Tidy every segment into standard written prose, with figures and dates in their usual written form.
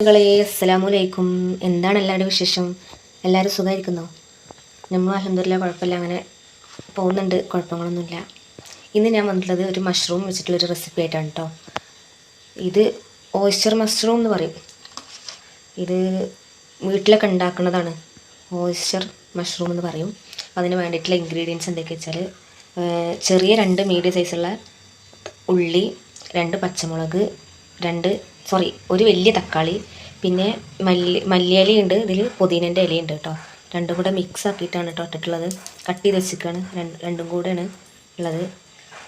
അസ്സലാമലൈക്കും. എന്താണ് എല്ലാവരുടെ വിശേഷം? എല്ലാവരും സുഖമായിരിക്കുന്നോ? നമ്മൾ അൽഹംദുലില്ലാ കുഴപ്പമില്ല, അങ്ങനെ പോകുന്നുണ്ട്, കുഴപ്പങ്ങളൊന്നുമില്ല. ഇന്ന് ഞാൻ വന്നിട്ടുള്ളത് ഒരു മഷ്റൂം വെച്ചിട്ടുള്ളൊരു റെസിപ്പി ആയിട്ടാണ് കേട്ടോ. ഇത് ഓയിസ്റ്റർ മഷ്റൂം എന്ന് പറയും. ഇത് വീട്ടിലൊക്കെ ഉണ്ടാക്കുന്നതാണ്, ഓയിസ്റ്റർ മഷ്റൂം എന്ന് പറയും. അതിന് വേണ്ടിയിട്ടുള്ള ഇൻഗ്രീഡിയൻസ് എന്തൊക്കെയാ വെച്ചാൽ, ചെറിയ 2 മീഡിയം സൈസുള്ള ഉള്ളി, 2 പച്ചമുളക്, ഒരു വലിയ തക്കാളി, പിന്നെ മല്ലിയിലയുണ്ട്, ഇതിൽ പുതിനേൻ്റെ ഇലയുണ്ട് കേട്ടോ. രണ്ടും കൂടെ മിക്സ് ആക്കിയിട്ടാണ് കേട്ടോ ഇട്ടിട്ടുള്ളത്. കട്ട് ചെയ്ത് വെച്ചിരിക്കുകയാണ്, രണ്ടും കൂടെയാണ് ഉള്ളത്.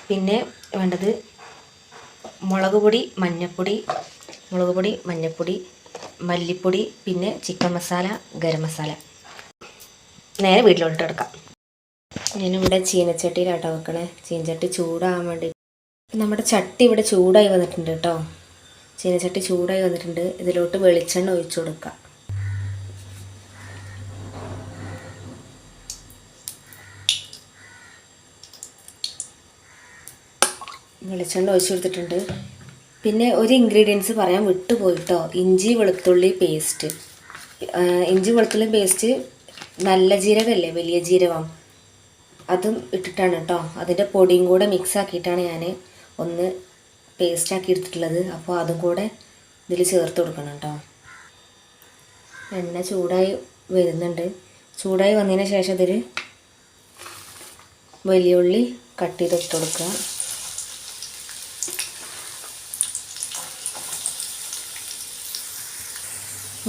പിന്നെ വേണ്ടത് മുളക് പൊടി, മഞ്ഞൾപ്പൊടി, മല്ലിപ്പൊടി, പിന്നെ ചിക്കൻ മസാല, ഗരം മസാല. നേരെ വീട്ടിലോട്ട് എടുക്കാം. ഞാനിവിടെ ചീനച്ചട്ടിയിലാട്ടോ വെക്കണേ. ചീനച്ചട്ടി ചൂടാകാൻ വേണ്ടി നമ്മുടെ ചട്ടി ഇവിടെ ചൂടായി വന്നിട്ടുണ്ട് കേട്ടോ. ചീനച്ചട്ടി ചൂടായി വന്നിട്ടുണ്ട്. ഇതിലോട്ട് വെളിച്ചെണ്ണ ഒഴിച്ചു കൊടുക്കുക. വെളിച്ചെണ്ണ ഒഴിച്ചു കൊടുത്തിട്ടുണ്ട്. പിന്നെ ഒരു ഇൻഗ്രീഡിയൻസ് പറയാൻ വിട്ടുപോയിട്ടോ, ഇഞ്ചി വെളുത്തുള്ളി പേസ്റ്റ്. നല്ല ജീരകമല്ലേ, വലിയ ജീരകം, അതും ഇട്ടിട്ടാണ് കേട്ടോ. അതിൻ്റെ പൊടിയും കൂടെ മിക്സ് ആക്കിയിട്ടാണ് ഞാൻ ഒന്ന് പേസ്റ്റാക്കി എടുത്തിട്ടുള്ളത്. അപ്പോൾ അതും കൂടെ ഇതിൽ ചേർത്ത് കൊടുക്കണം കേട്ടോ. എണ്ണ ചൂടായി വരുന്നുണ്ട്. ചൂടായി വന്നതിന് ശേഷം ഇതിൽ വലിയ ഉള്ളി കട്ട് ചെയ്ത് ഇട്ട് കൊടുക്കുക.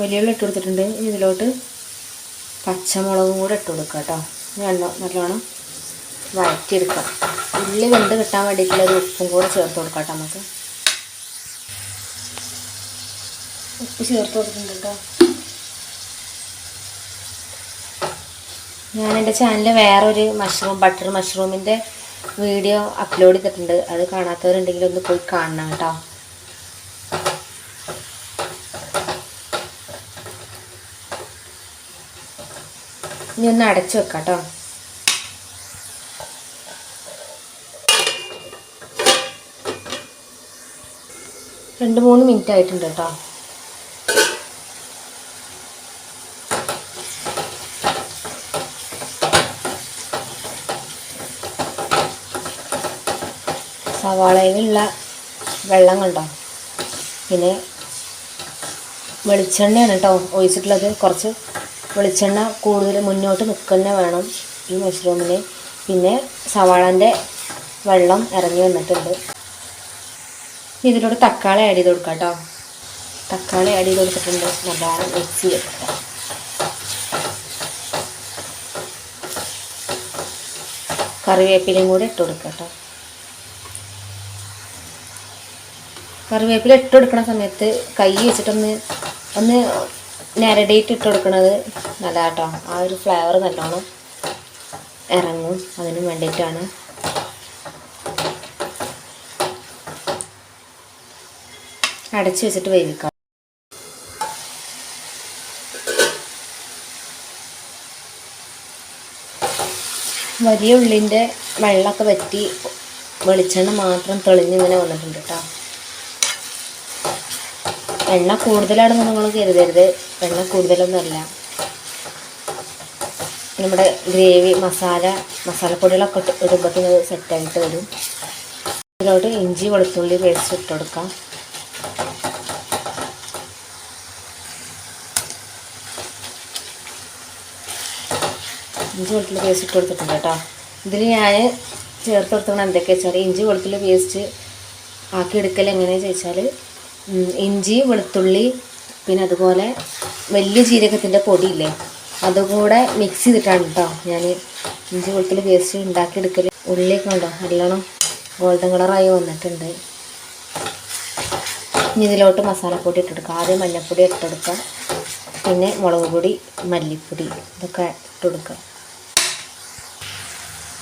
വലിയ ഉള്ളി ഇട്ട് കൊടുത്തിട്ടുണ്ട്. ഇതിലോട്ട് പച്ചമുളകും കൂടെ ഇട്ട് കൊടുക്കുക കേട്ടോ. നല്ലോണം വഴറ്റിയെടുക്കാം. ഉള്ളി വെന്ത് കിട്ടാൻ വേണ്ടിയിട്ടുള്ള ഒരു ഉപ്പും കൂടെ ചേർത്ത് കൊടുക്കാം കേട്ടോ. നമുക്ക് ഉപ്പ് ചേർത്ത് കൊടുക്കുന്നുണ്ട് കേട്ടോ. ഞാൻ എൻ്റെ ചാനലിൽ വേറൊരു ബട്ടർ മഷ്റൂമിൻ്റെ വീഡിയോ അപ്ലോഡ് ചെയ്തിട്ടുണ്ട്. അത് കാണാത്തവരുണ്ടെങ്കിൽ ഒന്ന് പോയി കാണണം കേട്ടോ. ഇനി ഒന്ന് അടച്ചു വെക്കാം കേട്ടോ. 2-3 മിനിറ്റ് ആയിട്ടുണ്ട് കേട്ടോ. സവാളയിലുള്ള വെള്ളം കണ്ടോ. പിന്നെ വെളിച്ചെണ്ണയാണ് കേട്ടോ ഒഴിച്ചിട്ടുള്ളത്. കുറച്ച് വെളിച്ചെണ്ണ കൂടുതൽ മുന്നോട്ട് നിൽക്കുന്ന വേണം ഈ മഷ്റൂമിന്. പിന്നെ സവാളൻ്റെ വെള്ളം ഇറങ്ങി വന്നിട്ടുണ്ട്. ഇതിലൂടെ തക്കാളി ആഡ് ചെയ്ത് കൊടുക്കാം കേട്ടോ. തക്കാളി ആഡ് ചെയ്ത് കൊടുത്തിട്ടുണ്ട്. നല്ലോണം മിക്സ് ചെയ്തെടുക്കാം. കറിവേപ്പിലയും കൂടെ ഇട്ട് കൊടുക്കാം കേട്ടോ. കറിവേപ്പില ഇട്ട് കൊടുക്കുന്ന സമയത്ത് കൈ വെച്ചിട്ടൊന്ന് ഞരടിയിട്ട് ഇട്ട് കൊടുക്കുന്നത് നല്ലതാട്ടോ. ആ ഒരു ഫ്ലേവർ നല്ലോണം ഇറങ്ങും, അതിന് വേണ്ടിയിട്ടാണ്. അടച്ചു വെച്ചിട്ട് വേവിക്കാം. വലിയ ഉള്ളിൻ്റെ വെള്ളമൊക്കെ വറ്റി വെളിച്ചെണ്ണ മാത്രം തെളിഞ്ഞിങ്ങനെ വന്നിട്ടുണ്ട് കേട്ടോ. എണ്ണ കൂടുതലാണെന്ന് നിങ്ങൾ കരുതരുത്, എണ്ണ കൂടുതലൊന്നുമല്ല. നമ്മുടെ ഗ്രേവി മസാലപ്പൊടികളൊക്കെ ഇടുമ്പോൾ സെറ്റായിട്ട് വരും. ഇതിലോട്ട് ഇഞ്ചി വെളുത്തുള്ളി പേസ്റ്റ് ഇട്ട് കൊടുക്കാം. ഇഞ്ചി വെളുത്തുള്ളി പേസ്റ്റ് ഇട്ട് കൊടുത്തിട്ടുണ്ട് കേട്ടോ. ഇതിൽ ഞാൻ ചേർത്ത് കൊടുക്കണം എന്തൊക്കെയാ വെച്ചാൽ, ഇഞ്ചി വെളുത്തുള്ളി പേസ്റ്റ് ആക്കി എടുക്കൽ എങ്ങനെയാണെന്ന് ചോദിച്ചാൽ, ഇഞ്ചി വെളുത്തുള്ളി പിന്നെ അതുപോലെ വലിയ ജീരകത്തിൻ്റെ പൊടിയില്ലേ, അതുകൂടെ മിക്സ് ചെയ്തിട്ടാണ് കേട്ടോ ഞാൻ ഇഞ്ചി വെളുത്തുള്ളി പേസ്റ്റ് ഉണ്ടാക്കിയെടുക്കൽ. ഉള്ളിയൊക്കെ ഉണ്ടോ നല്ലോണം ഗോൾഡൻ കളറായി വന്നിട്ടുണ്ട്. ഇനി ഇതിലോട്ട് മസാലപ്പൊടി ഇട്ടെടുക്കുക. ആദ്യം മഞ്ഞൾപ്പൊടി ഇട്ടെടുക്കുക, പിന്നെ മുളക് പൊടി, മല്ലിപ്പൊടി ഇതൊക്കെ ഇട്ടുകൊടുക്കുക.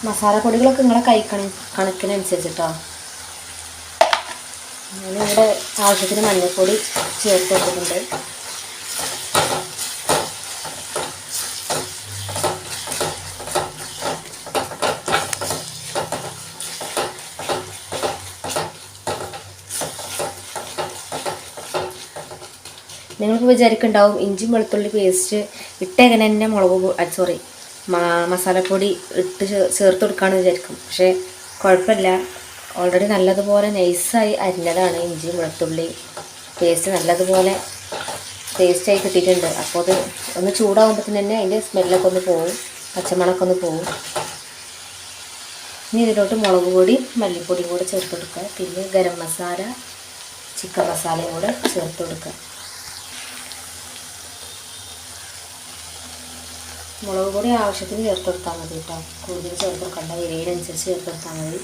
മസാലപ്പൊടികളൊക്കെ നിങ്ങളെ കണക്കിനനുസരിച്ചിട്ടോ. ഞാനിവിടെ ആവശ്യത്തിന് മഞ്ഞൾപ്പൊടി ചേർത്ത് കൊടുക്കുന്നുണ്ട്. നിങ്ങൾക്ക് വിചാരിക്കുന്നുണ്ടാവും ഇഞ്ചി വെളുത്തുള്ളി പേസ്റ്റ് ഇട്ടേങ്ങനെ തന്നെ സോറി മസാലപ്പൊടി ഇട്ട് ചേർത്ത് കൊടുക്കാമെന്ന് വിചാരിക്കും. പക്ഷേ കുഴപ്പമില്ല, ഓൾറെഡി നല്ലതുപോലെ നൈസായി അരിഞ്ഞതാണ്. ഇഞ്ചി വെളുത്തുള്ളി പേസ്റ്റ് നല്ലതുപോലെ പേസ്റ്റായി കിട്ടിയിട്ടുണ്ട്. അപ്പോൾ അത് ഒന്ന് ചൂടാകുമ്പോഴത്തേന് തന്നെ അതിൻ്റെ സ്മെല്ലൊക്കെ ഒന്ന് പോവും, പച്ചമണമൊക്കെ ഒന്ന് പോവും. ഇനി ഇതിലോട്ട് മുളക് പൊടി മല്ലിപ്പൊടിയും കൂടെ ചേർത്ത് കൊടുക്കുക. പിന്നെ ഗരം മസാല ചിക്കൻ മസാലയും കൂടെ ചേർത്ത് കൊടുക്കുക. മുളക് പൊടി ആവശ്യത്തിന് ചേർത്ത് കൊടുത്താൽ മതി കേട്ടോ, കൂടുതൽ ചേർത്ത് കൊടുക്കണ്ട, എരിവിനനുസരിച്ച് ചേർത്ത് കൊടുത്താൽ മതി.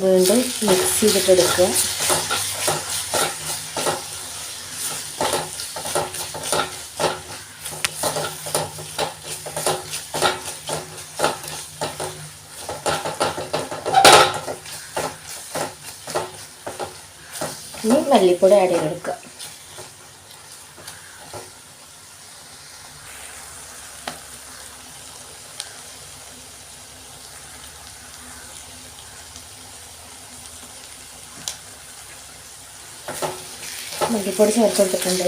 വീണ്ടും മിക്സ് ചെയ്തിട്ടെടുക്കുക. ഇനി മല്ലിപ്പൊടി ആഡ് ചെയ്തെടുക്കുക. മല്ലിപ്പൊടി ചേർത്ത് കൊടുത്തിട്ടുണ്ട്.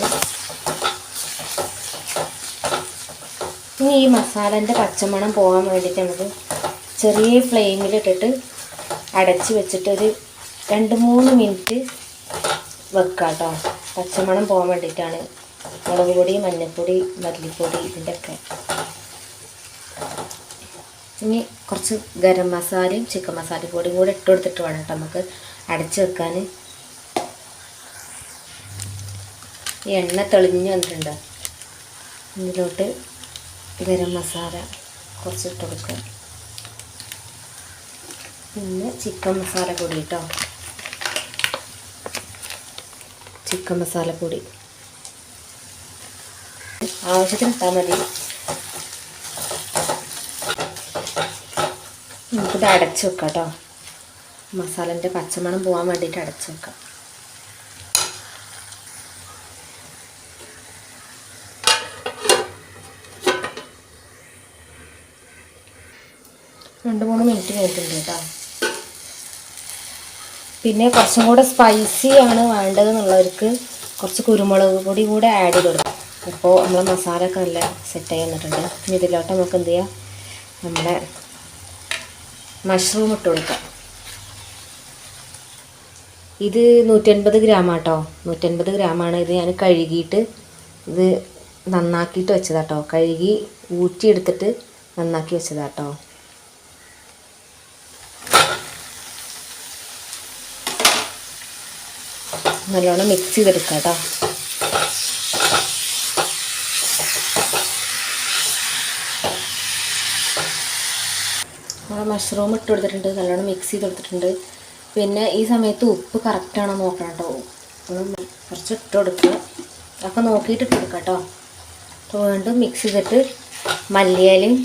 ഇനി ഈ മസാലേൻ്റെ പച്ചമണം പോകാൻ വേണ്ടിയിട്ട് നമുക്ക് ചെറിയ ഫ്ലെയിമിലിട്ടിട്ട് അടച്ച് വെച്ചിട്ട് ഒരു 2-3 മിനിറ്റ് വെക്കുക കേട്ടോ. പച്ചമണം പോകാൻ വേണ്ടിയിട്ടാണ്. മുളക് പൊടി മഞ്ഞൾപ്പൊടി മല്ലിപ്പൊടി ഇതിൻ്റെയൊക്കെ. ഇനി കുറച്ച് ഗരം മസാലയും ചിക്കൻ മസാല പൊടിയും കൂടെ ഇട്ട് കൊടുത്തിട്ട് വേണം കേട്ടോ നമുക്ക് അടച്ച് വെക്കാൻ. ഈ എണ്ണ തെളിഞ്ഞ് വന്നിട്ടുണ്ട്. ഇതിലോട്ട് ഗരം മസാല കുറച്ച് ഇട്ട് കൊടുക്കുക. പിന്നെ ചിക്കൻ മസാല പൊടി കേട്ടോ, ചിക്കൻ മസാലപ്പൊടി ആവശ്യത്തിന് ഇട്ടാൽ മതി. നമുക്കിത് അടച്ച് വെക്കാം കേട്ടോ. മസാലേൻ്റെ പച്ചമണം പോകാൻ വേണ്ടിയിട്ട് അടച്ച് വെക്കാം. രണ്ട് മൂന്ന് മിനിറ്റ് കഴിഞ്ഞിട്ടുണ്ട് കേട്ടോ. പിന്നെ കുറച്ചും കൂടെ സ്പൈസി ആണ് വേണ്ടതെന്നുള്ളവർക്ക് കുറച്ച് കുരുമുളക് പൊടി കൂടെ ആഡ് ചെയ്ത് കൊടുക്കും. അപ്പോൾ നമ്മളെ മസാല ഒക്കെ നല്ല സെറ്റായി വന്നിട്ടുണ്ട്. ഇനി ഇതിലോട്ട് നമുക്ക് എന്ത് ചെയ്യാം, നമ്മുടെ മഷ്റൂം ഇട്ട് കൊടുക്കാം. ഇത് 150 ഗ്രാം കേട്ടോ, 150 ഗ്രാമാണ്. ഇത് ഞാൻ കഴുകിയിട്ട് ഇത് നന്നാക്കിയിട്ട് വെച്ചതാട്ടോ, കഴുകി ഊറ്റിയെടുത്തിട്ട് നന്നാക്കി വെച്ചതാട്ടോ. നല്ലോണം മിക്സ് ചെയ്തെടുക്കാം കേട്ടോ. നമ്മൾ മഷ്റൂം ഇട്ട് കൊടുത്തിട്ടുണ്ട്, നല്ലോണം മിക്സ് ചെയ്തെടുത്തിട്ടുണ്ട്. പിന്നെ ഈ സമയത്ത് ഉപ്പ് കറക്റ്റാണോ നോക്കണം കേട്ടോ. കുറച്ച് ഇട്ട് കൊടുക്കുക, ഒക്കെ നോക്കിയിട്ട് ഇട്ട് കൊടുക്കാം കേട്ടോ. അപ്പോൾ വീണ്ടും മിക്സ് ചെയ്തിട്ട് മല്ലിയിലയും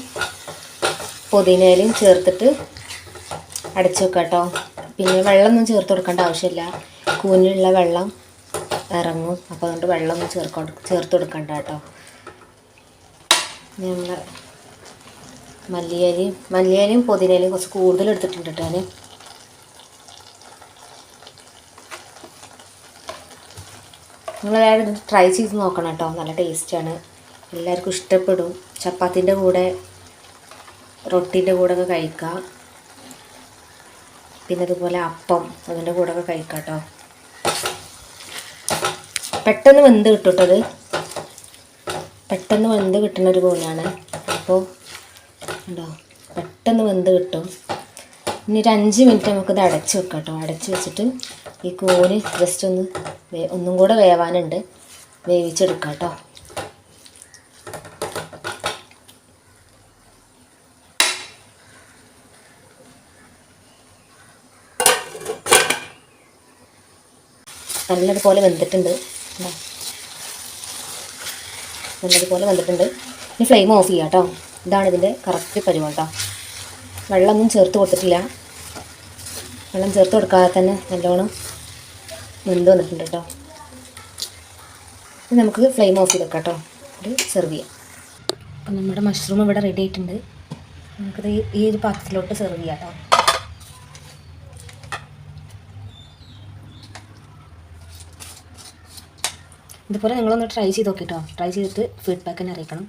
പുതിനയിലയും ചേർത്തിട്ട് അടച്ച് വെക്കാം കേട്ടോ. പിന്നെ വെള്ളമൊന്നും ചേർത്ത് കൊടുക്കേണ്ട ആവശ്യമില്ല, കൂനിലുള്ള വെള്ളം ഇറങ്ങും. അപ്പോൾ അതുകൊണ്ട് വെള്ളമൊന്നും ചേർത്ത് കൊടുക്കണ്ട കേട്ടോ. നമ്മൾ മല്ലിയിലയും പുതിനയിലയും കുറച്ച് കൂടുതൽ എടുത്തിട്ടുണ്ട് കേട്ടോ ഞാൻ. നിങ്ങളെല്ലാവരും ഇത് ട്രൈ ചെയ്ത് നോക്കണം കേട്ടോ, നല്ല ടേസ്റ്റാണ്, എല്ലാവർക്കും ഇഷ്ടപ്പെടും. ചപ്പാത്തിൻ്റെ കൂടെ റൊട്ടീൻ്റെ കൂടെ ഒക്കെ കഴിക്കാം. പിന്നെ അതുപോലെ അപ്പം അതിൻ്റെ കൂടെ ഒക്കെ കഴിക്കാം കേട്ടോ. പെട്ടെന്ന് വെന്ത് കിട്ടും കേട്ടോ, അത് പെട്ടെന്ന് വെന്ത് കിട്ടുന്നൊരു കൂനാണ്. അപ്പോൾ ഉണ്ടോ, പെട്ടെന്ന് വെന്ത് കിട്ടും. ഇനി ഒരു 5 മിനിറ്റ് നമുക്കിത് അടച്ച് വെക്കാം കേട്ടോ. അടച്ച് വെച്ചിട്ട് ഈ കൂന് ജസ്റ്റ് ഒന്നും കൂടെ വേവാനുണ്ട്, വേവിച്ചെടുക്കാം കേട്ടോ. നല്ലതുപോലെ വെന്തിട്ടുണ്ട്, നല്ലതുപോലെ വെന്തിട്ടുണ്ട്. ഇനി ഫ്ലെയിം ഓഫ് ചെയ്യാം കേട്ടോ. ഇതാണ് ഇതിൻ്റെ കറക്റ്റ് പരുവം കേട്ടോ. വെള്ളമൊന്നും ചേർത്ത് കൊടുത്തിട്ടില്ല, വെള്ളം ചേർത്ത് കൊടുക്കാതെ തന്നെ നല്ലോണം വെന്ത് വന്നിട്ടുണ്ട് കേട്ടോ. ഇനി നമുക്ക് ഫ്ലെയിം ഓഫ് ചെയ്ത് വെക്കാം കേട്ടോ. ഇത് സെർവ് ചെയ്യാം. അപ്പം നമ്മുടെ മഷ്റൂം ഇവിടെ റെഡി ആയിട്ടുണ്ട്. നമുക്കിത് ഈ ഒരു പാത്രത്തിലോട്ട് സെർവ് ചെയ്യാം കേട്ടോ. ഇതുപോലെ നിങ്ങളൊന്ന് ട്രൈ ചെയ്ത് നോക്കിട്ടോ. ട്രൈ ചെയ്തിട്ട് ഫീഡ്ബാക്ക് തന്നെ അറിയിക്കണം.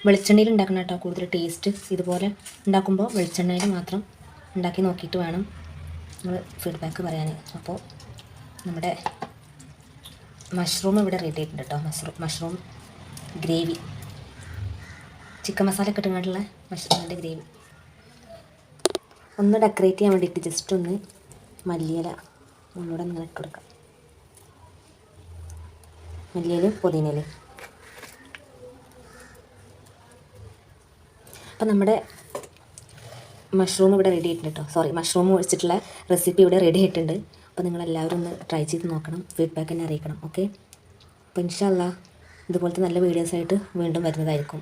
വെളിച്ചെണ്ണയിൽ ഉണ്ടാക്കണം കേട്ടോ കൂടുതൽ ടേസ്റ്റ്. ഇതുപോലെ ഉണ്ടാക്കുമ്പോൾ വെളിച്ചെണ്ണയിൽ മാത്രം ഉണ്ടാക്കി നോക്കിയിട്ട് വേണം നിങ്ങൾ ഫീഡ്ബാക്ക് പറയാൻ. അപ്പോൾ നമ്മുടെ മഷ്റൂം ഇവിടെ റെഡി ആയിട്ടുണ്ട് കേട്ടോ. മഷ്റൂം ഗ്രേവി, ചിക്കൻ മസാല ഒക്കെ ഇട്ടുകൊണ്ടുള്ള മഷ്റൂമിൻ്റെ ഗ്രേവി. ഒന്ന് ഡെക്കറേറ്റ് ചെയ്യാൻ വേണ്ടിയിട്ട് ജസ്റ്റ് ഒന്ന് മല്ലിയില ഒന്നുകൂടെ ഒന്ന് ഇട്ട് കൊടുക്കാം. മല്ലിയിലും പുതിനയിലും. അപ്പം നമ്മുടെ മഷ്റൂം ഇവിടെ റെഡി ആയിട്ടുണ്ട് കേട്ടോ. സോറി, മഷ്റൂം വെച്ചിട്ടുള്ള റെസിപ്പി ഇവിടെ റെഡി ആയിട്ടുണ്ട്. അപ്പോൾ നിങ്ങളെല്ലാവരും ഒന്ന് ട്രൈ ചെയ്ത് നോക്കണം, ഫീഡ്ബാക്ക് തന്നെ അറിയിക്കണം. ഓക്കെ, അപ്പോൾ ഇൻഷാ അല്ലാഹ് ഇതുപോലത്തെ നല്ല വീഡിയോസായിട്ട് വീണ്ടും വരുന്നതായിരിക്കും.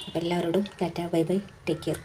അപ്പോൾ എല്ലാവരോടും Tata, bye bye, take care.